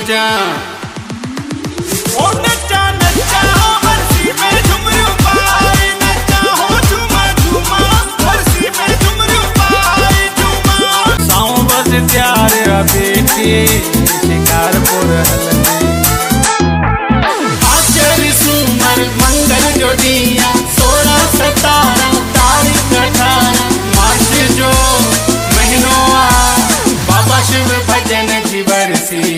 जा। ओ नचा नचा बरसी में झुमरू पाए, नचा हो झूमा झूमा बरसी में झुमरू पाए झूमा। साऊं बस त्यार बेटी शिकारपुर हलदी, आचर सुमर मंगल जो दिया 16-17 तारीख 18 मार्च जो महीनों आ, बाबा शिव भजन की बरसी